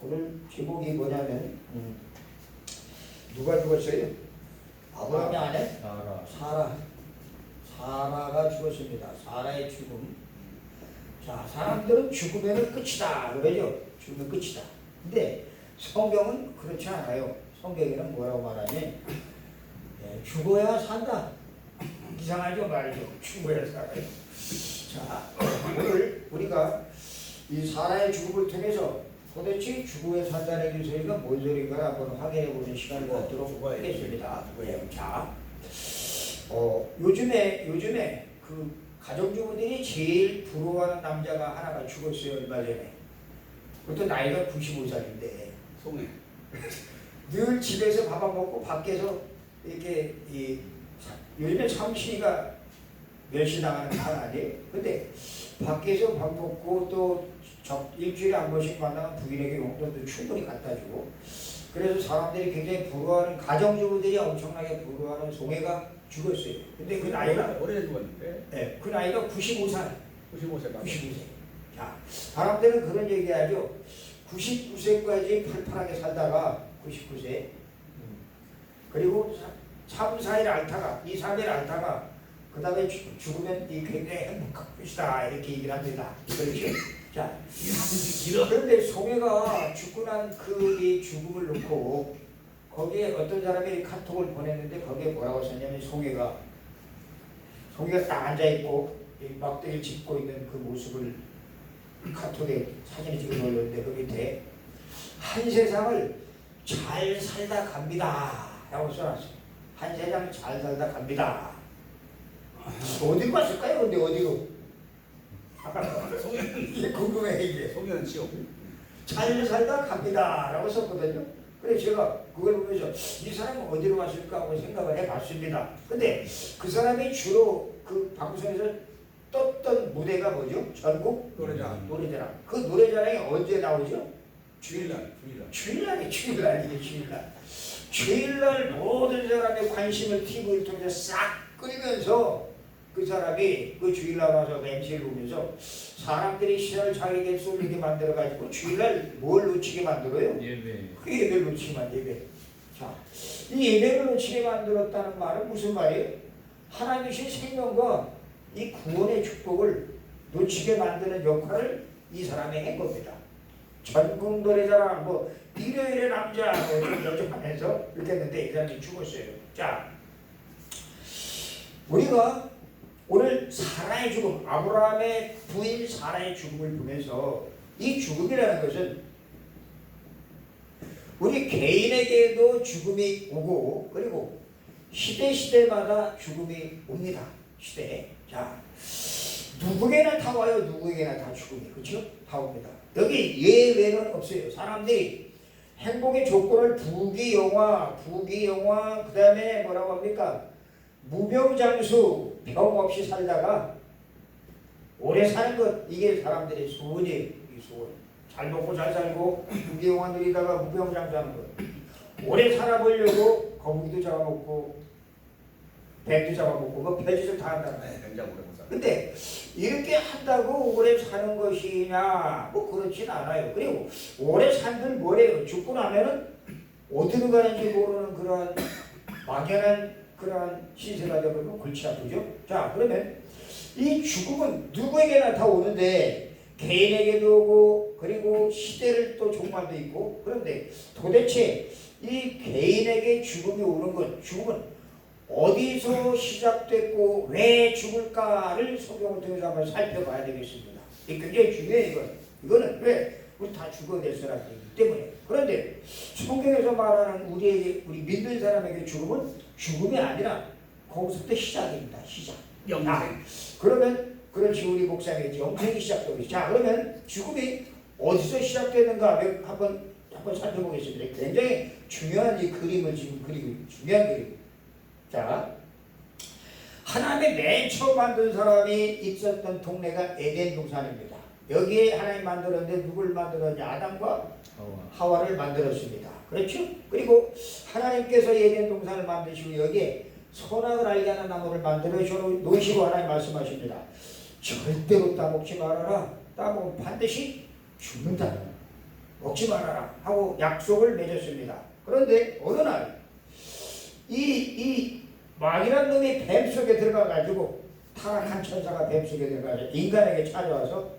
오늘 제목이 뭐냐면 누가 죽었어요? 아브라함의 아내? 사라가 죽었습니다. 사라의 죽음. 자, 사람들은 죽으면 끝이다 그러죠. 죽으면 끝이다. 근데 성경은 그렇지 않아요. 성경에는 뭐라고 말하니? 죽어야 산다. 이상하죠 말이죠. 죽어야 살아요. 자, 오늘 우리가 이 사라의 죽음을 통해서 도대체 죽어야 산다는 이 소리가 뭔 소리인가 한번 확인해 보는 시간을 갖도록 하겠습니다. 자, 요즘에 그 가정주부들이 제일 부러워하는 남자가 하나가 죽었어요. 얼마 전에. 그것도 나이가 95살인데 송해. 늘 집에서 밥 안 먹고 밖에서 이렇게 요즘에 참치가 멸시당하는 상 아니에요. 근데 밖에서 밥 먹고 또 일주일에 한 번씩 만나면 부인에게 용돈도 충분히 갖다 주고, 그래서 사람들이 굉장히 부러워하는, 가정주부들이 엄청나게 부러워하는 송해가 죽었어요. 근데 그 나이가 오래 죽었는데. 네, 그 나이가 95살. 95세. 자, 사람들은 그런 얘기하죠. 99세까지 팔팔하게 살다가 99세. 그리고 3, 4일 앓다가 2, 3일 앓다가 그 다음에 죽으면 굉장히 행복할 것이다 이렇게 얘기를 합니다. 그렇죠? 자, 그런데 송해가 죽고 난 그 죽음을 놓고 거기에 어떤 사람이 카톡을 보냈는데 거기에 뭐라고 썼냐면 송해가 딱 앉아있고 막대기를 짚고 있는 그 모습을 카톡에 사진을 찍어 올렸는데 그 밑에 한 세상을 잘 살다 갑니다 라고 써놨어요. 한 세상 잘 살다 갑니다. 어디로 갔을까요? 근데 어디로? 이게 궁금해 이게. 송해는 지옥. 잘 살다 갑니다 라고 썼거든요. 그래서 제가 그걸 보면서 이 사람은 어디로 갔을까 하고 생각을 해봤습니다. 근데 그 사람이 주로 그 방송에서 떴던 무대가 뭐죠? 전국 노래자랑. 그 노래자랑이 언제 나오죠? 주일날. 주일날 모든 사람의 관심을 TV를 통해서 싹 끌면서 그 사람이 그 주일날 와서 MC를 보면서 사람들이 시선을 자기에게 쏠리게 만들어가지고 주일날 뭘 놓치게 만들어요? 예배. 그 예배를 놓치게 만들어. 예배. 자, 이 예배를 놓치게 만들었다는 말은 무슨 말이에요? 하나님이신 생명과 이 구원의 축복을 놓치게 만드는 역할을 이 사람이 한 겁니다. 전국 노래자랑 뭐 일요일의 남자 여쭤하면서 이렇게 했는데 이 사람이 죽었어요. 자, 우리가 오늘 사라의 죽음, 아브라함의 부인 사라의 죽음을 보면서 이 죽음이라는 것은 우리 개인에게도 죽음이 오고 그리고 시대마다 죽음이 옵니다. 시대. 자, 누구에게나 다 와요. 누구에게나 다 죽음이. 그렇죠? 다 옵니다. 여기 예외는 없어요. 사람들이 행복의 조건을 부귀영화, 그 다음에 뭐라고 합니까? 무병장수, 병 없이 살다가 오래 사는 것, 이게 사람들의 소원이에요. 이 소원. 잘 먹고 잘 살고 부귀영화 누리다가 무병장수하는 것. 오래 살아보려고 거북이도 잡아먹고 백도 잡아먹고 뭐 별짓을 다 한다는 거예요. 굉장히 오래 못 살아. 근데 이렇게 한다고 오래 사는 것이냐? 뭐 그렇진 않아요. 그리고 오래 산들 뭐래요? 죽고 나면은 어디로 가는지 모르는 그러한 막연한 그러한 신세가 되고 골치 아프죠. 자, 그러면 이 죽음은 누구에게나 다 오는데 개인에게도 오고 그리고 시대를 또 종말도 있고, 그런데 도대체 이 개인에게 죽음이 오는 것, 죽음은 어디서 시작됐고 왜 죽을까를 성경을 통해서 한번 살펴봐야 되겠습니다. 이게 굉장히 중요해요. 이거는 왜 우리 다 죽어야 될 사람이기 때문에. 그런데 성경에서 말하는 우리 믿는 사람에게 죽음은 죽음이 아니라 거기서부터 시작입니다. 시작. 영생. 그러면 그렇지, 우리 목사님이 영생이 시작되고. 자, 그러면 죽음이 어디서 시작되는가 한번 살펴보겠습니다. 굉장히 중요한 이 그림을 지금 그리고 중요한 그림. 자, 하나님의 맨 처음 만든 사람이 있었던 동네가 에덴 동산입니다. 여기에 하나님 만들었는데 누굴 만들었냐? 아담과 하와를 만들었습니다. 그렇죠? 그리고 하나님께서 에덴 동산을 만드시고 여기에 선악을 알게 하는 나무를 만들어 놓으시고 하나님 말씀하십니다. 절대로 따먹지 말아라. 따먹으면 반드시 죽는다. 먹지 말아라 하고 약속을 맺었습니다. 그런데 어느 날 이 마귀란 놈이 뱀 속에 들어가가지고 타락한 천사가 뱀 속에 들어가서 인간에게 찾아와서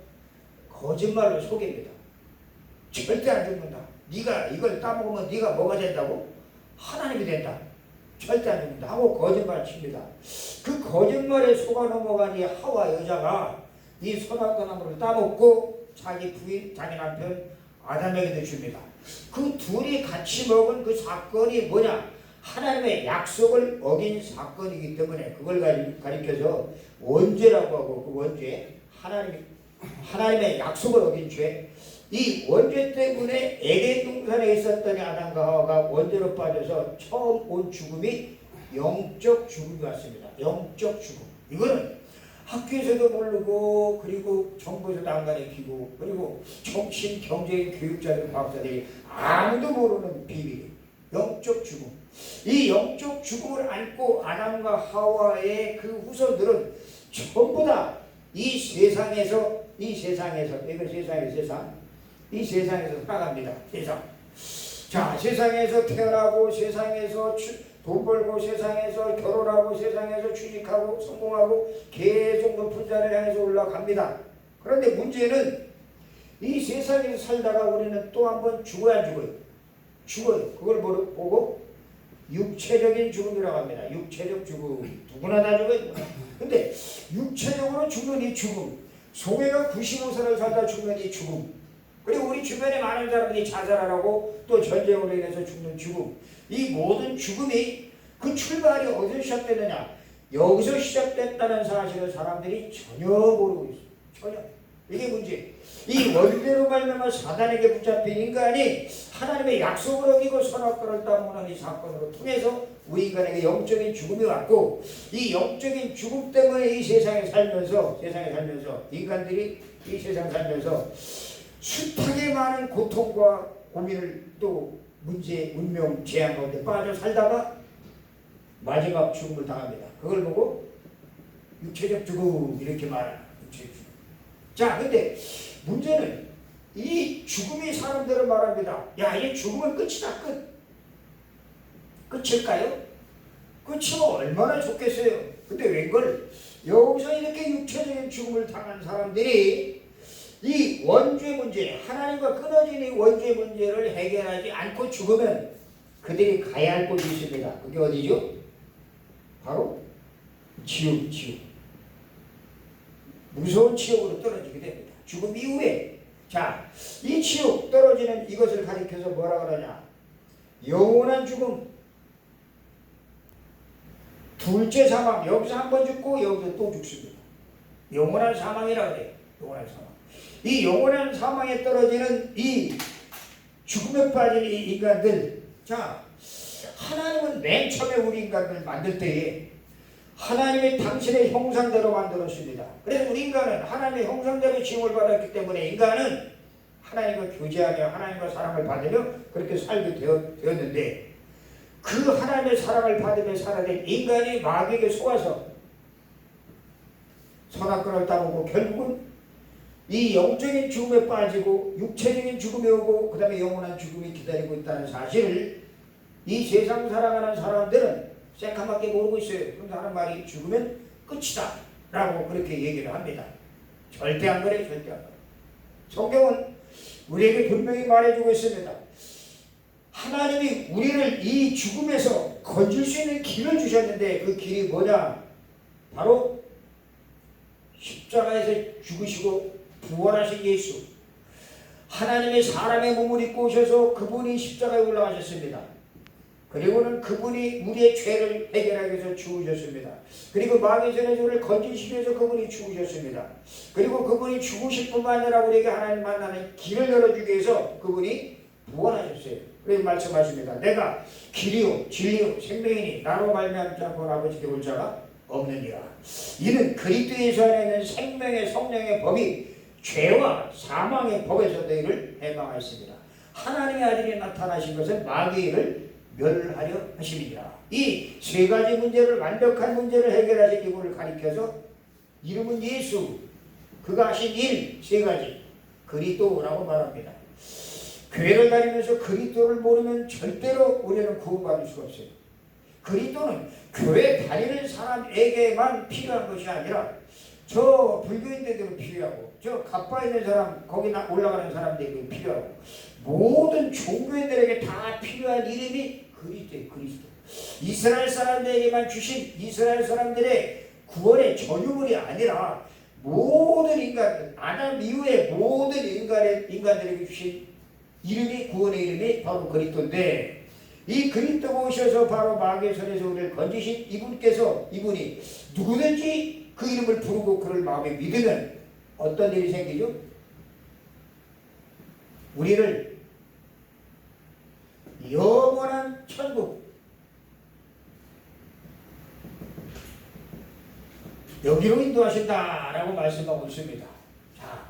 거짓말로 속입니다. 절대 안 죽는다. 네가 이걸 따먹으면 네가 뭐가 된다고? 하나님이 된다. 절대 안 죽는다 하고 거짓말 칩니다. 그 거짓말에 속아 넘어간 이 하와 여자가 이 선악과 나무를 따먹고 자기 부인, 자기 남편 아담에게도 줍니다. 그 둘이 같이 먹은 그 사건이 뭐냐? 하나님의 약속을 어긴 사건이기 때문에 그걸 가리켜서 원죄라고 하고, 그 원죄, 하나님의 약속을 어긴 죄, 이 원죄 때문에 에덴 동산에 있었던 아담과 하와가 원죄로 빠져서 처음 온 죽음이 영적 죽음이 왔습니다. 영적 죽음. 이거는 학교에서도 모르고, 그리고 정부에서도 안 가르치고, 그리고 정신, 경제인, 교육자들, 과학자들이 아무도 모르는 비밀. 영적 죽음. 이 영적 죽음을 안고 아담과 하와의 그 후손들은 전부 다 이 세상에서 이건 세상 이 세상에서 살아갑니다. 세상. 자, 세상에서 태어나고, 세상에서 돈 벌고, 세상에서 결혼하고, 세상에서 취직하고, 성공하고, 계속 높은 자리를 향해서 올라갑니다. 그런데 문제는 이 세상에서 살다가 우리는 또 한 번 죽어야 죽어요. 죽어요. 그걸 보고 육체적인 죽음이라고 합니다. 육체적 죽음. 누구나 다 죽어요. 근데 육체적으로 죽는 이 죽음, 소개가 95세를 살다 죽는 이 죽음, 그리고 우리 주변에 많은 사람들이 자살하고 또 전쟁으로 인해서 죽는 죽음, 이 모든 죽음이 그 출발이 어디서 시작되느냐? 여기서 시작됐다는 사실을 사람들이 전혀 모르고 있어요. 전혀. 이게 문제. 이 원죄로 말미암아 사단에게 붙잡힌 인간이 하나님의 약속을 어기고 선악과를 따먹는 이 사건으로 통해서 우리 인간에게 영적인 죽음이 왔고, 이 영적인 죽음 때문에 이 세상에 살면서 인간들이 이 세상 살면서 숱하게 많은 고통과 고민을 또 문제, 운명, 재앙 가운데 빠져 살다가 마지막 죽음을 당합니다. 그걸 보고 육체적 죽음 이렇게 말하는 육체적 죽음. 자, 근데 문제는 이 죽음이 사람들은 말합니다. 야, 이 죽음은 끝이다, 끝. 끝일까요? 끝이면 얼마나 좋겠어요. 근데 웬걸 여기서 이렇게 육체적인 죽음을 당한 사람들이 이 원죄 문제, 하나님과 끊어진 이 원죄 문제를 해결하지 않고 죽으면 그들이 가야 할 곳이 있습니다. 그게 어디죠? 바로 지옥. 무서운 지옥으로 떨어지게 됩니다. 죽음 이후에. 자, 이 지옥 떨어지는 이것을 가리켜서 뭐라 그러냐? 영원한 죽음. 둘째 사망. 여기서 한 번 죽고 여기서 또 죽습니다. 영원한 사망이라 그래요. 영원한 사망. 이 영원한 사망에 떨어지는 이 죽음에 빠진 이 인간들. 자, 하나님은 맨 처음에 우리 인간을 만들 때에 하나님이 당신의 형상대로 만들었습니다. 그래서 우리 인간은 하나님의 형상대로 지음을 받았기 때문에 인간은 하나님과 교제하며 하나님과 사랑을 받으며 그렇게 살게 되었는데, 그 하나님의 사랑을 받으며 살아낸 인간이 마귀에게 속아서 선악과를 따먹고 결국은 이 영적인 죽음에 빠지고 육체적인 죽음이 오고 그 다음에 영원한 죽음이 기다리고 있다는 사실을 이 세상 살아가는 사람들은 새까맣게 모르고 있어요. 그런데 하는 말이 죽으면 끝이다 라고 그렇게 얘기를 합니다. 절대 안 그래요. 절대 안 그래요. 성경은 우리에게 분명히 말해주고 있습니다. 하나님이 우리를 이 죽음에서 건질 수 있는 길을 주셨는데 그 길이 뭐냐? 바로 십자가에서 죽으시고 부활하신 예수. 하나님의 사람의 몸을 입고 오셔서 그분이 십자가에 올라가셨습니다. 그리고는 그분이 우리의 죄를 해결하기 위해서 죽으셨습니다. 그리고 마귀의 전을 건지시기 위해서 그분이 죽으셨습니다. 그리고 그분이 죽으실 뿐만 아니라 우리에게 하나님 만나는 길을 열어주기 위해서 그분이 부활하셨어요. 그래서 말씀하십니다. 내가 길이요 진리요 생명이니 나로 말미암지 않고 아버지께 올 자가 없느니라. 이는 그리스도에서 안에 있는 생명의 성령의 법이 죄와 사망의 법에서 너희를 해방하였습니다. 하나님의 아들이 나타나신 것은 마귀의 일을 멸하려 하심이니라. 이 세 가지 문제를, 완벽한 문제를 해결하신 이분을 가리켜서 이름은 예수, 그가 하신 일 세 가지, 그리스도라고 말합니다. 교회를 다니면서 그리스도를 모르면 절대로 우리는 구원받을 수가 없어요. 그리스도는 교회 다니는 사람에게만 필요한 것이 아니라 저 불교인들도 필요하고 저 갑바 있는 사람 거기 올라가는 사람들에게 필요하고 모든 종교인들에게 다 필요한 이름이 그리스도예요. 그리스도. 이스라엘 사람들에게만 주신 이스라엘 사람들의 구원의 전유물이 아니라 모든 인간들, 아담 이후의 모든 인간들에게 주신 이름이 구원의 이름이 바로 그리스도인데 이 그리스도가 오셔서 바로 마귀의 손에서 우리를 건지신 이분이 누구든지 그 이름을 부르고 그를 마음에 믿으면 어떤 일이 생기죠? 우리를 영원한 천국 여기로 인도하신다라고 말씀하고 있습니다. 자,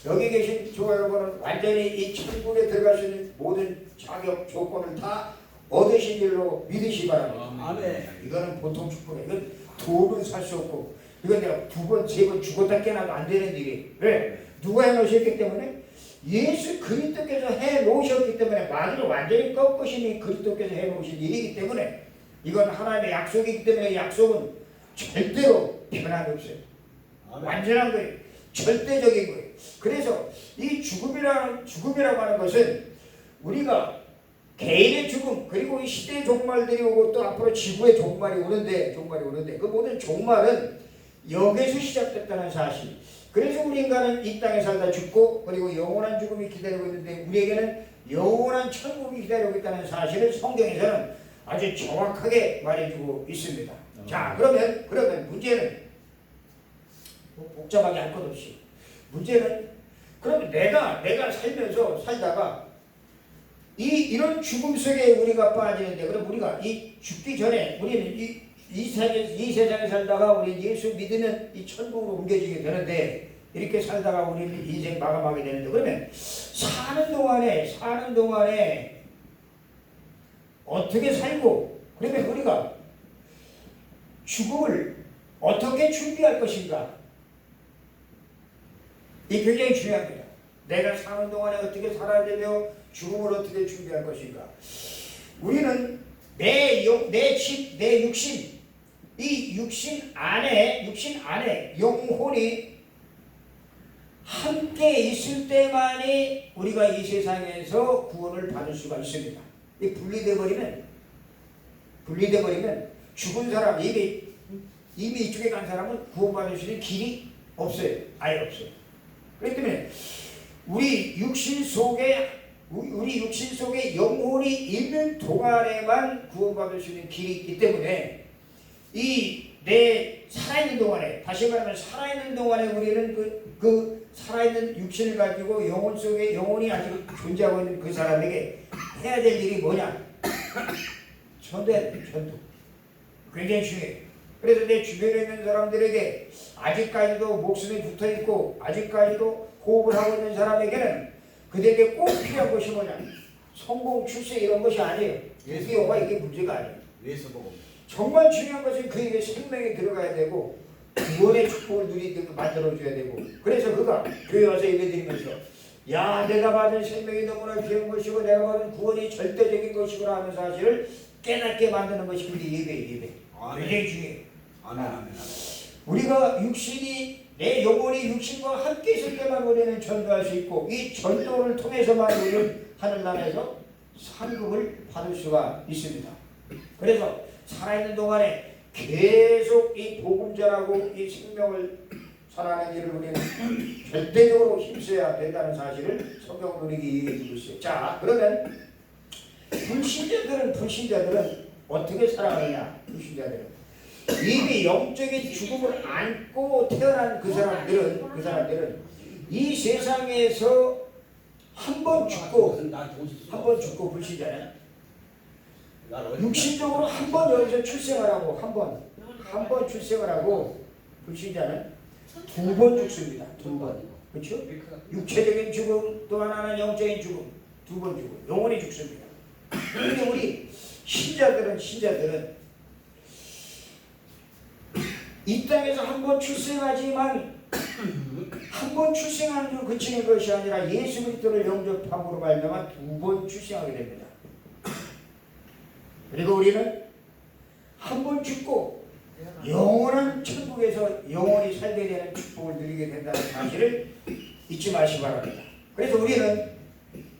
여기 계신 저 여러분은 완전히 이 천국에 들어갈 수 있는 모든 자격 조건을 다 얻으신 일로 믿으시 바랍니다. 아멘. 이거는 보통 축복이에요. 이건 돈은 살 수 없고 이건 내가 두 번, 세 번 죽었다 깨나도 안 되는 일이에요. 왜? 누가 해놓으셨기 때문에? 예수 그리스도께서 해놓으셨기 때문에 마귀를 완전히 꺾으시니 그리스도께서 해놓으신 일이기 때문에 이건 하나님의 약속이기 때문에 약속은 절대로 변함이 없어요. 아멘. 완전한 거예요. 절대적인 거예요. 그래서 이 죽음이라고 하는 것은 우리가 개인의 죽음 그리고 이 시대의 종말들이 오고 또 앞으로 지구의 종말이 오는데 그 모든 종말은 여기서 시작됐다는 사실. 그래서 우리 인간은 이 땅에 살다 죽고 그리고 영원한 죽음이 기다리고 있는데 우리에게는 영원한 천국이 기다리고 있다는 사실을 성경에서는 아주 정확하게 말해주고 있습니다. 자, 그러면 문제는 뭐 복잡하게 할 것 없이 문제는 그러면 내가 살다가 이런 죽음 속에 우리가 빠지는데 그럼 우리가 이 죽기 전에 우리는 이 세상에 살다가 우리 예수 믿으면 이 천국으로 옮겨지게 되는데 이렇게 살다가 우리는 인생 마감하게 되는데 그러면 사는 동안에 어떻게 살고 그러면 우리가 죽음을 어떻게 준비할 것인가? 이 굉장히 중요합니다. 내가 사는 동안에 어떻게 살아야 되며 죽음을 어떻게 준비할 것인가? 우리는 내 육신, 이 육신 안에 영혼이 함께 있을 때만이 우리가 이 세상에서 구원을 받을 수가 있습니다. 이 분리돼 버리면 죽은 사람 이미 이쪽에 간 사람은 구원받을 수 있는 길이 없어요. 아예 없어요. 그렇기 때문에 우리 육신 속에 영혼이 있는 동안에만 구원받을 수 있는 길이 있기 때문에 내 살아있는 동안에 다시 말하면 살아있는 동안에 우리는 그 살아있는 육신을 가지고 영혼 속에 영혼이 아직 존재하고 있는 그 사람에게 해야 될 일이 뭐냐? 전도해야 돼. 전도. 굉장히 중요해요. 그래서 내 주변에 있는 사람들에게 아직까지도 목숨이 붙어있고 아직까지도 호흡을 하고 있는 사람에게는 그들에게 꼭 필요한 것이 뭐냐? 성공, 출세 이런 것이 아니에요. 예수가 이게 문제가 아니에요. 예수 보고. 정말 중요한 것은 그에게 생명이 들어가야 되고 구원의 축복을 누리도록 만들어줘야 되고 그래서 그가 교회 와서 예배드리면서 야 내가 받은 생명이 너무나 귀한 것이고 내가 받은 구원이 절대적인 것이구나 하는 사실을 깨닫게 만드는 것이 그게 예배. 굉장히 중요해요. 아멘. 우리가 내 영혼이 육신과 함께 있을 때만 우리는 전도할 수 있고 이 전도를 통해서만 우리는 하늘나라에서 상급을 받을 수가 있습니다. 그래서 살아있는 동안에 계속 이 복음 전하고 이 생명을 살아가는 일을 우리는 절대적으로 힘써야 된다는 사실을 성경은 우리에게 얘기해주고 있어요. 자, 그러면 불신자들은 어떻게 살아가느냐? 불신자들은 이미 영적인 죽음을 안고 태어난 그 사람들은 이 세상에서 한 번 죽고 불신자는 육신적으로 한 번 여기서 출생을 하고 한 번 출생을 하고 불신자는 두 번 죽습니다. 두 번. 그렇죠? 육체적인 죽음 또 하나는 영적인 죽음 두 번 죽고 영원히 죽습니다. 그런데 우리 신자들은 이 땅에서 한 번 출생하지만 한 번 출생한 줄 그치는 것이 아니라 예수 그리스도를 영접함으로 말미암아 두 번 출생하게 됩니다. 그리고 우리는 한 번 죽고 영원한 천국에서 영원히 살게 되는 축복을 누리게 된다는 사실을 잊지 마시기 바랍니다. 그래서 우리는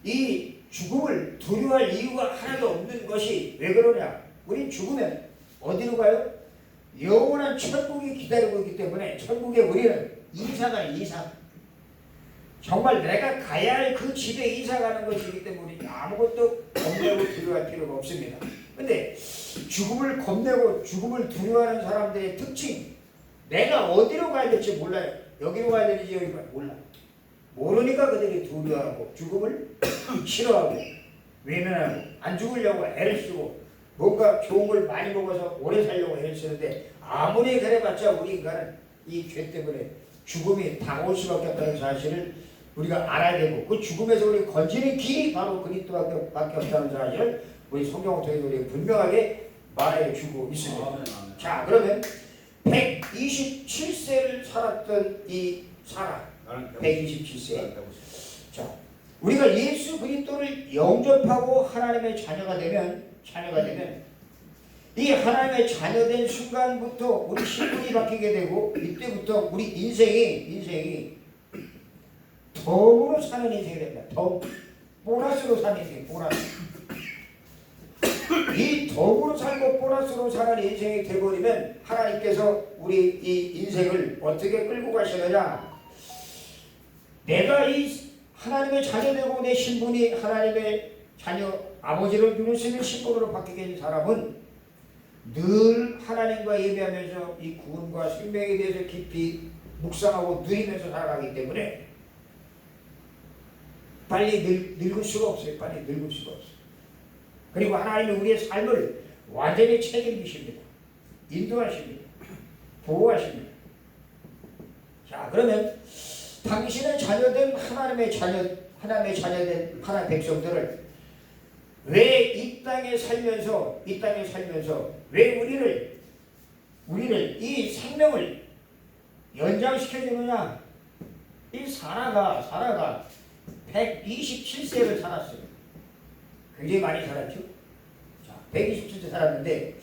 이 죽음을 두려워할 이유가 하나도 없는 것이 왜 그러냐? 우린 죽으면 어디로 가요? 영원한 천국이 기다리고 있기 때문에 천국에 우리는 이사가 이사. 정말 내가 가야 할 그 집에 이사 가는 것이기 때문에 아무것도 겁내고 두려워할 필요가 없습니다. 근데 죽음을 겁내고 죽음을 두려워하는 사람들의 특징, 내가 어디로 가야 될지 몰라요. 여기로 가야 되는지 여기로 가야 몰라. 모르니까 그들이 두려워하고 죽음을 싫어하고 외면하고 안 죽으려고 애를 쓰고 뭔가 좋은 걸 많이 먹어서 오래 살려고 애를 쓰는데 아무리 그래봤자 우리 인간은 이 죄 때문에 죽음이 다가올 수밖에 없다는 사실을 우리가 알아야 되고 그 죽음에서 우리 건지는 길이 바로 그리스도밖에 없다는 사실을 우리 성경을 통해서 우리 분명하게 말해 주고 있습니다. 아멘. 자, 그러면 127세를 살았던 이 사람, 127세. 자, 우리가 예수 그리스도를 영접하고 하나님의 자녀가 되면 이 하나님의 자녀된 순간부터 우리 신분이 바뀌게 되고 이때부터 우리 인생이 덤으로 사는 인생이 됩니다. 덤, 보너스로 사는 인생, 보너스. 이 덤으로 살고 보너스로 사는 인생이 되어버리면 하나님께서 우리 이 인생을 어떻게 끌고 가시느냐? 내가 이 하나님의 자녀되고 내 신분이 하나님의 자녀, 아버지를 누릴 수 있는 신분으로 바뀌게 된 사람은 늘 하나님과 예배하면서 이 구원과 생명에 대해서 깊이 묵상하고 누리면서 살아가기 때문에 빨리 늙을 수가 없어요. 빨리 늙을 수가 없어요. 그리고 하나님은 우리의 삶을 완전히 책임지십니다. 인도하십니다. 보호하십니다. 자, 그러면 당신의 자녀된 하나님의 자녀된 하나님의 백성들을 왜 이 땅에 살면서 왜 우리를 이 생명을 연장시켜 주느냐? 이 사라가 127세를 살았어요. 굉장히 많이 살았죠. 자, 127세 살았는데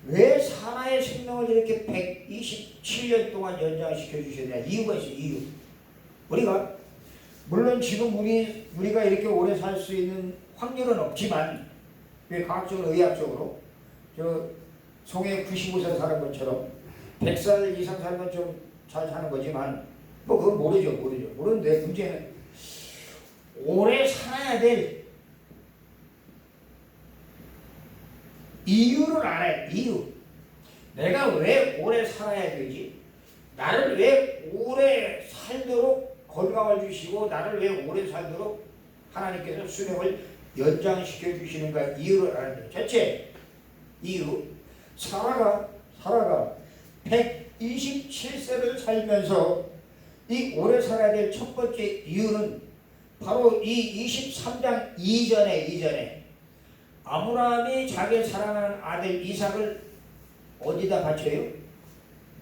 왜 사라의 생명을 이렇게 127년 동안 연장시켜 주셨냐? 이유가 있어요. 이유. 우리가 물론 지금 우리가 이렇게 오래 살 수 있는 확률은 없지만 과학적으로 의학적으로 저 송해 95살 사는 것처럼 100살 이상 살면 좀 잘 사는 거지만 뭐 그건 모르는데 문제는 오래 살아야 될 이유를 알아야 돼. 이유. 내가 왜 오래 살아야 되지? 나를 왜 오래 살도록 건강을 주시고 나를 왜 오래 살도록 하나님께서 수명을 연장시켜 주시는가? 이유를 알아야 돼. 첫째 이유. 사라가 127세를 살면서 이 오래 살아야 될 첫 번째 이유는 바로 이 23장 이전에 아브라함이 자기 사랑하는 아들 이삭을 어디다 바쳐요?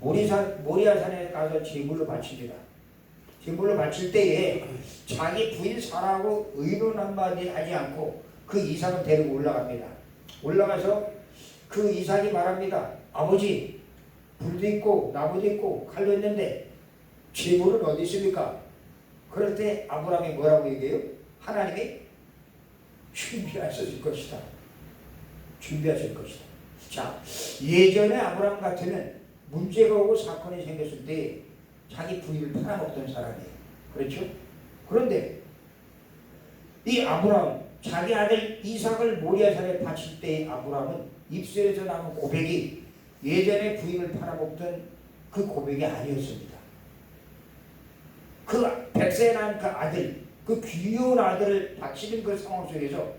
모리아산에 가서 제물로 바칩니다. 제물로 바칠 때에 자기 부인 사라하고 의논 한마디 하지 않고 그 이삭을 데리고 올라갑니다. 올라가서 그 이삭이 말합니다. 아버지, 불도 있고 나무도 있고 칼도 있는데 제물은 어디 있습니까? 그럴 때 아브라함이 뭐라고 얘기해요? 하나님이 준비하실 것이다. 준비하실 것이다. 자, 예전에 아브라함 같으면 문제가 오고 사건이 생겼을 때 자기 부인을 팔아먹던 사람이에요. 그렇죠? 그런데 이 아브라함, 자기 아들 이삭을 모리아산에 바칠 때 아브라함은 입술에서 나온 고백이 예전에 부인을 팔아먹던 그 고백이 아니었습니다. 그 100세에 난 그 아들, 그 귀여운 아들을 바치는 그 상황 속에서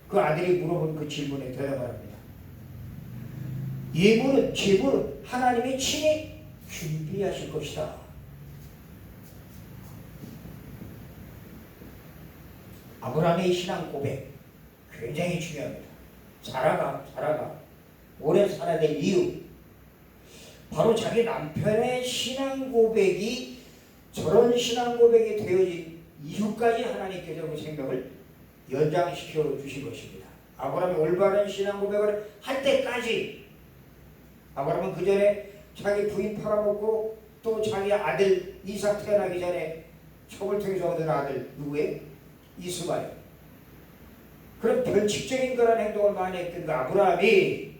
그 아들이 물어본 그 질문에 대답을 합니다. 제물은 하나님이 친히 준비하실 것이다. 아브라함의 신앙 고백 굉장히 중요합니다. 사라가 오래 살아야 될 이유, 바로 자기 남편의 신앙 고백이 저런 신앙 고백이 되어진 이후까지 하나님께서 그 생명을 연장시켜 주신 것입니다. 아브라함이 올바른 신앙 고백을 할 때까지 아브라함은 그 전에 자기 부인 팔아먹고 또 자기 아들 이삭 태어나기 전에 첩을 통해서 얻은 아들 누구예요? 이스마엘. 그런 변칙적인 그런 행동을 많이 했던 그 아브라함이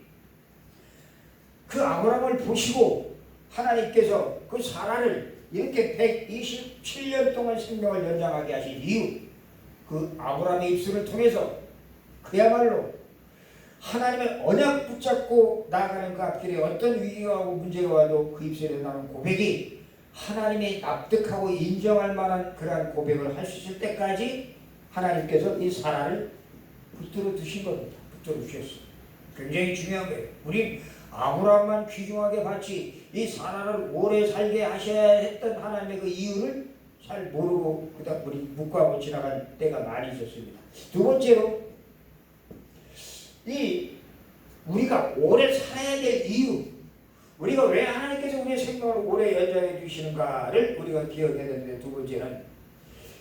그 아브라함을 보시고 하나님께서 그 사라를 이렇게 127년 동안 생명을 연장하게 하신 이유, 그 아브라함의 입술을 통해서 그야말로 하나님의 언약 붙잡고 나아가는 그 앞길에 어떤 위기가 오고 문제가 와도 그 입술에 나오는 고백이 하나님이 납득하고 인정할 만한 그러한 고백을 할 수 있을 때까지 하나님께서 이 사라를 붙들어 두신 겁니다. 붙들어 두셨어요. 굉장히 중요한 거예요. 우리 아브라함만 귀중하게 봤지 이 사라를 오래 살게 하셔야 했던 하나님의 그 이유를 잘 모르고 그다음 우리 묵과하고 지나간 때가 많이 있었습니다. 두 번째로 이 우리가 오래 살아야 될 이유, 우리가 왜 하나님께서 우리의 생명을 오래 연장해 주시는가를 우리가 기억해야 되는데, 두 번째는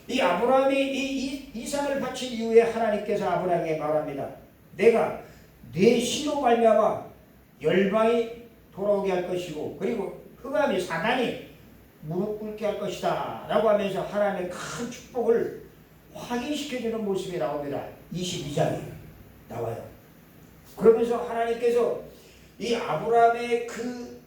이 아브라함이 이삭을 바친 이후에 하나님께서 아브라함에게 말합니다. 내가 네 씨로 말미암아 열방이 돌아오게 할 것이고 그리고 흑암이 사단이 무릎 꿇게 할 것이다 라고 하면서 하나님의 큰 축복을 확인시켜주는 모습이 나옵니다. 22장에 나와요. 그러면서 하나님께서 이 아브라함의 그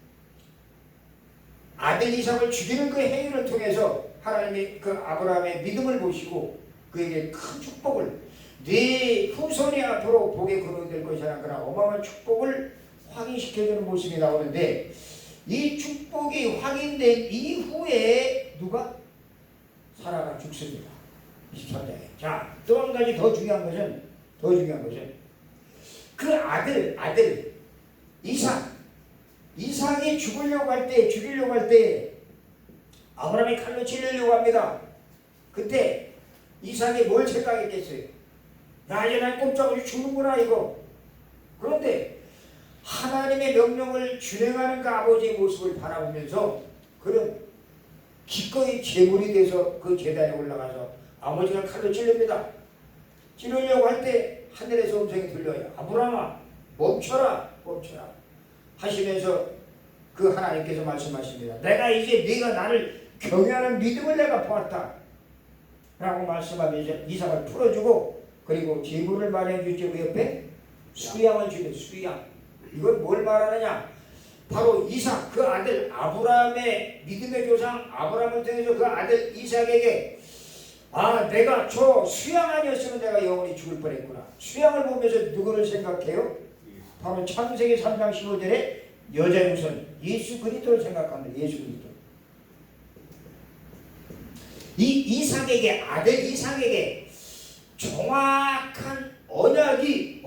아들 이삭을 죽이는 그 행위를 통해서 하나님이 그 아브라함의 믿음을 보시고 그에게 큰 축복을, 네 후손이 앞으로 복에 거론될 것이라는 그런 어마어마한 축복을 확인시켜주는 모습이 나오는데, 이 축복이 확인된 이후에 누가? 사라가 죽습니다. 23장에. 자, 또 한 가지 더 중요한 것은 그 아들 이삭이 죽이려고 할 때 아브라함이 칼로 찔리려고 합니다. 그때 이삭이 뭘 생각했겠어요? 나 이제 난 꼼짝없이 죽는구나 이거. 그런데 하나님의 명령을 준행하는 그 아버지의 모습을 바라보면서 그는 기꺼이 제물이 돼서 그 제단에 올라가서 아버지가 칼로 찔립니다. 찌르려고 할 때 하늘에서 음성이 들려요. 아브라함아 멈춰라 하시면서 그 하나님께서 말씀하십니다. 내가 이제 네가 나를 경외하는 믿음을 내가 보았다 라고 말씀하면서 이삭을 풀어주고 그리고 제물을 마련해주지 그 옆에 수양을 주는 수양. 이건 뭘 말하느냐? 바로 이삭 그 아들 아브라함의 믿음의 조상 아브라함을 통해서 그 아들 이삭에게 내가 저 수양 아니었으면 내가 영원히 죽을 뻔했구나. 수양을 보면서 누구를 생각해요? 바로 창세기 3장 15절에 여자의 우선 예수 그리스도를 생각합니다. 예수 그리스도. 이 아들 이삭에게 정확한 언약이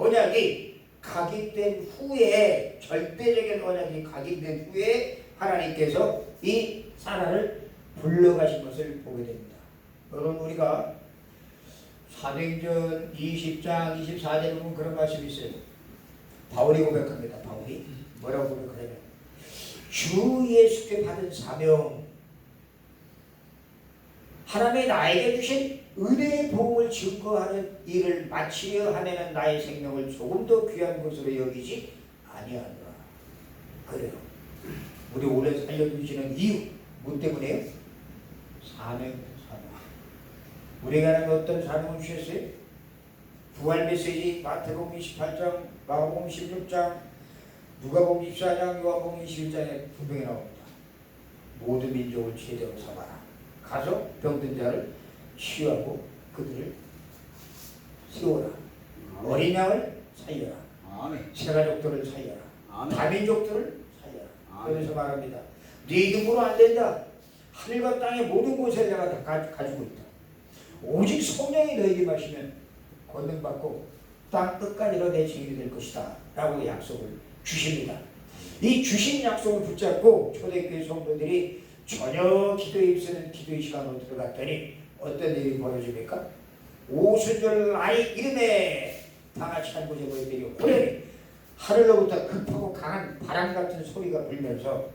각인된 후에, 절대적인 언약이 각인된 후에 하나님께서 이 사라를 불러가신 것을 보게 됩니다. 여러분, 우리가 사도행전 20장 24절에 보면 그런 말씀이 있어요. 바울이 고백합니다. 바울이 뭐라고 고백하냐면 주 예수께 받은 사명, 하나님이 나에게 주신 은혜의 복음을 증거하는 일을 마치려 하면은 나의 생명을 조금 더 귀한 것으로 여기지 아니하노라. 그래요. 우리 오래 살려주시는 이유 뭐 때문에요? 사명. 우리가 하는 어떤 사명을 주셨어요? 부활 메시지 마태복음 28장, 마가복음 16장, 누가복음 24장, 요한복음 21장에 분명히 나옵니다. 모든 민족을 제자로 삼아라. 가서 병든 자를 치유하고 그들을 세워라. 어린 양을 살려라. 새가족들을 살려라. 다민족들을 살려라. 그래서 말합니다. 네 이름으로 안 된다. 하늘과 땅의 모든 곳에 내가 다 가지고 있다. 오직 성령이 너에게 마시면 권능받고 땅 끝까지로 내 증인이 될 것이다 라고 약속을 주십니다. 이 주신 약속을 붙잡고 초대교회 성도들이 전혀 기도에 입쓰는 기도의 시간으로 들어갔더니 어떤 일이 벌어집니까? 오순절 아이 이름에 다같이 한 곳에 모여들이 호련히 하늘로부터 급하고 강한 바람 같은 소리가 불면서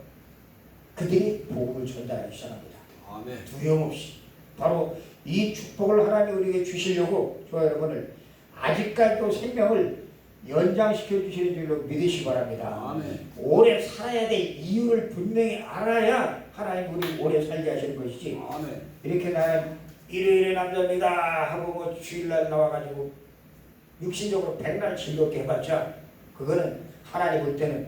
그들이 복음을 전달하기 시작합니다. 아멘. 두려움 없이 바로 이 축복을 하나님 우리에게 주시려고 저와 여러분을 아직까지도 생명을 연장시켜 주시는 줄로 믿으시기 바랍니다. 아멘. 오래 살아야 될 이유를 분명히 알아야 하나님 우리 오래 살게 하시는 것이지, 아멘. 이렇게 나는 일요일에 남자입니다 하고 뭐 주일날 나와가지고 육신적으로 백날 즐겁게 해봤자 그거는 하나님 볼 때는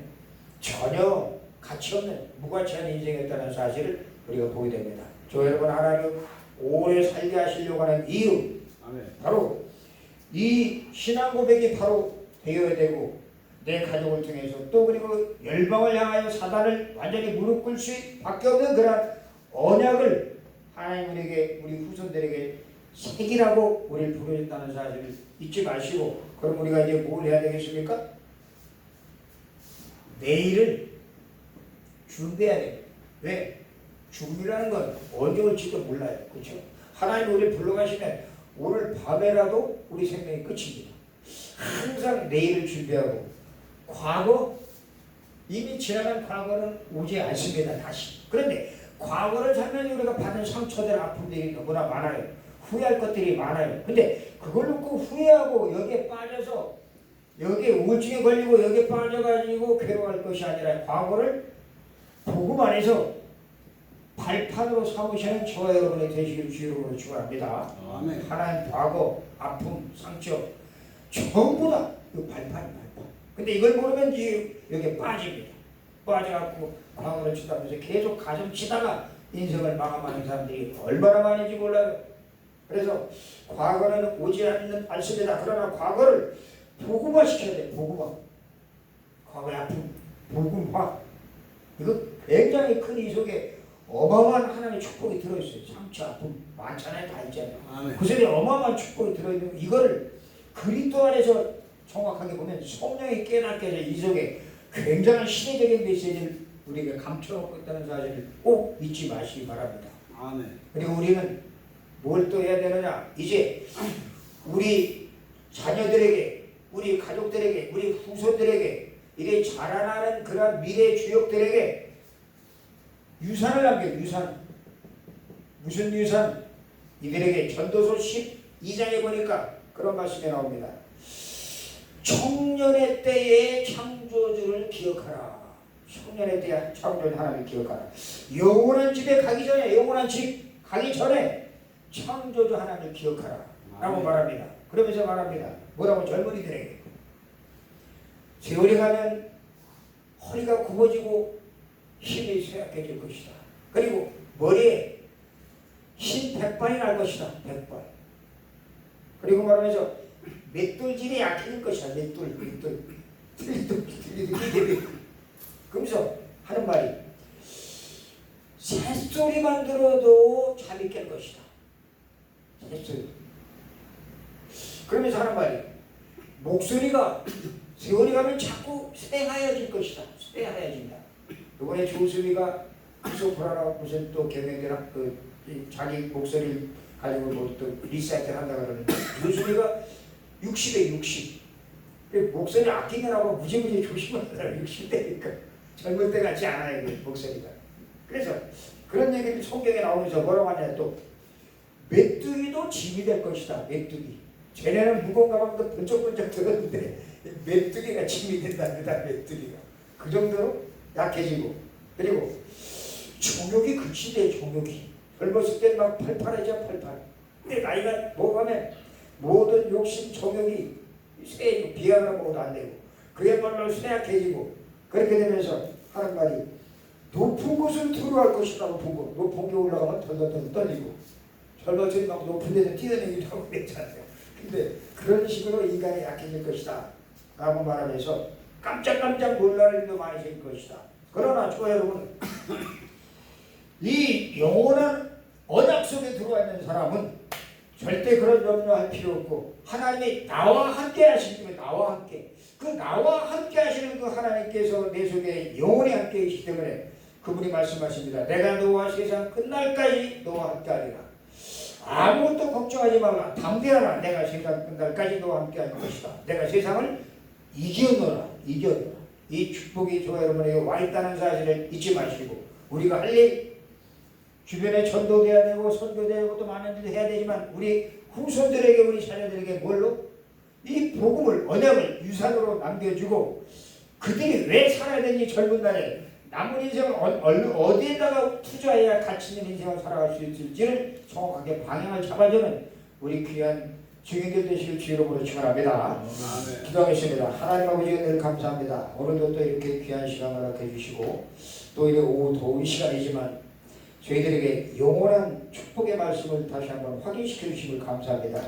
전혀 가치 없는 무가치한 인생이었다는 사실을 우리가 보게 됩니다. 저 여러분, 하나님 오래 살게 하시려고 하는 이유, 아멘. 바로 이 신앙 고백이 바로 되어야 되고, 내 가족을 통해서 또 그리고 열방을 향하여 사단을 완전히 무릎 꿇을 수밖에 없는 그런 언약을 하나님 우리에게, 우리 후손들에게 새기라고 우리를 부르셨다는 사실을 잊지 마시고, 그럼 우리가 이제 뭘 해야 되겠습니까? 내일을 준비해야 돼요. 왜? 죽음이라는 건 언제 올지도 몰라요. 그렇죠? 하나님 우리를 불러가시면 오늘 밤에라도 우리 생명이 끝입니다. 항상 내일을 준비하고, 과거, 이미 지나간 과거는 오지 않습니다. 다시. 그런데 과거를 살면 우리가 받은 상처들, 아픔들이 너무나 많아요. 후회할 것들이 많아요. 근데 그걸 놓고 후회하고 여기에 빠져서 여기에 우울증에 걸리고 여기에 빠져가지고 괴로워할 것이 아니라, 과거를 복음 안에서 발판으로 삼으시는 저와 여러분의 되시길 주로 축원합니다. 아멘. 하나님 과거, 아픔, 상처 전부 다 그 발판. 근데 이걸 모르면 이제 여기에 빠집니다. 빠져갖고 과거를 치다면서 계속 가슴 치다가 인생을 마감하는 사람들이 얼마나 많은지 몰라요. 그래서 과거는 오지 않는 말씀이다. 그러나 과거를 복음화 시켜야 돼. 복음화. 과거의 아픔, 복음화. 이거 굉장히 큰 이 속에 어마어마한 하나님의 축복이 들어있어요. 상처, 아픔 많잖아요. 다 있잖아요. 아멘. 그 속에 어마어마한 축복이 들어있는 이거를 그리스도 안에서 정확하게 보면 성령이 깨닫게 해서 이 속에 굉장한 시대적인 메시지를 우리에게 감춰놓고 있다는 사실을 꼭 잊지 마시기 바랍니다. 아멘. 그리고 우리는 뭘 또 해야 되느냐? 이제 우리 자녀들에게, 우리 가족들에게, 우리 후손들에게, 이래 자라나는 그런 미래 주역들에게 유산을 남겨요. 유산. 무슨 유산? 이들에게 전도서 12장에 보니까 그런 말씀이 나옵니다. 청년의 때의 창조주를 기억하라. 청년의 때의 창조주 하나님을 기억하라. 영원한 집에 가기 전에, 영원한 집 가기 전에 창조주 하나님을 기억하라 라고 말합니다. 그러면서 말합니다. 뭐라고? 젊은이들에게 세월이 가면 허리가 굽어지고 힘이 쇠약해질 것이다. 그리고 머리에 흰 백발이 날 것이다. 백발. 그리고 말하면서 맷돌질이 약해질 것이다. 맷돌. 그러면서 하는 말이, 새소리만 들어도 잠이 깰 것이다. 새소리. 그러면서 하는 말이, 목소리가 세월이 가면 자꾸 쇠하여질 것이다. 쇠하여진다. 이번에 조수미가 소프라노 무슨 또 경연대랑 그 자기 목소리를 가지고 뭐 또 리사이트를 한다 그러는데, 조수미가 60에 60. 목소리 아끼느라고 무지무지 조심하더라고요. 60대니까 젊을 때 같지 않아요. 그 목소리가. 그래서 그런 얘기를 성경에 나오면서 뭐라고 하냐, 또 메뚜기도 짐이 될 것이다. 메뚜기. 쟤네는 무거운가 하면 번쩍번쩍 들었는데 메뚜기가 짐이 된답니다. 메뚜기가. 그 정도로 약해지고, 그리고 정욕이 그친대. 정욕이 젊었을 때 막 팔팔해져. 팔팔. 근데 나이가 먹으면 모든 욕심, 정욕이 쇠, 비약을 먹어도 안 되고 그야말로 쇠약해지고, 그렇게 되면서 하는 말이, 높은 곳을 두려워할 것이다. 높은 곳. 높은 게 올라가면 덜덜덜 떨리고, 젊었을 때 막 높은 데서 뛰어내기도 하고 그랬잖아요. 근데 그런 식으로 인간이 약해질 것이다 라고 말하면서 깜짝깜짝 놀랄 일도 많이 생길 것이다. 그러나 저 여러분, 이 영원한 언약 속에 들어와 있는 사람은 절대 그런 염려할 필요 없고, 하나님이 나와 함께 하시는, 나와 함께, 그 나와 함께 하시는 그 하나님께서 내 속에 영원히 함께 계시기 때문에 그분이 말씀하십니다. 내가 너와 세상 끝날까지 너와 함께 하리라. 아무것도 걱정하지 말라. 담대하라. 내가 세상 끝날까지 너와 함께 할 것이다. 내가 세상을 이겨노라. 이겨노라. 이 축복이 저와 여러분에게 와 있다는 사실을 잊지 마시고, 우리가 할 일, 주변에 전도돼야 되고 선교돼야 되고 또 많은 일을 해야 되지만 우리 후손들에게 우리 자녀들에게 뭘로? 이 복음을 언약을 유산으로 남겨주고 그들이 왜 살아야 되는지 젊은 날에 남은 인생을 어디에다가 투자해야 가치 있는 인생을 살아갈 수 있을지를 정확하게 방향을 잡아주는 우리 귀한 증인들 되시길 주의로 부르 축원합니다. 기도하겠습니다. 하나님 아버지가 늘 감사합니다. 오늘도 또 이렇게 귀한 시간을 허락해 주시고 또 이렇게 오후 더운 시간이지만 저희들에게 영원한 축복의 말씀을 다시 한번 확인시켜 주심을 감사합니다.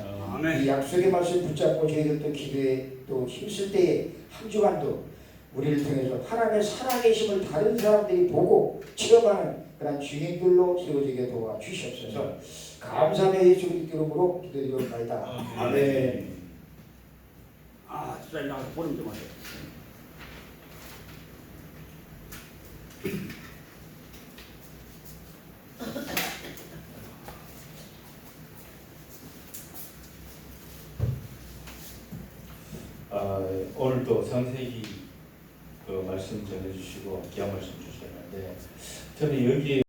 이 약속의 말씀 붙잡고 저희들도 기도에 또 힘쓸 때에 한 주간도 우리를 통해서 하나님의 살아계심을 다른 사람들이 보고 체험하는 그런 증인들로 세워지게 도와주시옵소서. 감사의 예수 그리스도 이름으로 기도드리옵나이다. 아멘. 아, 진짜 나 보름 좀 하세요. 오늘도 상세히 그 말씀 전해주시고 귀한 말씀 주셨는데 저는 여기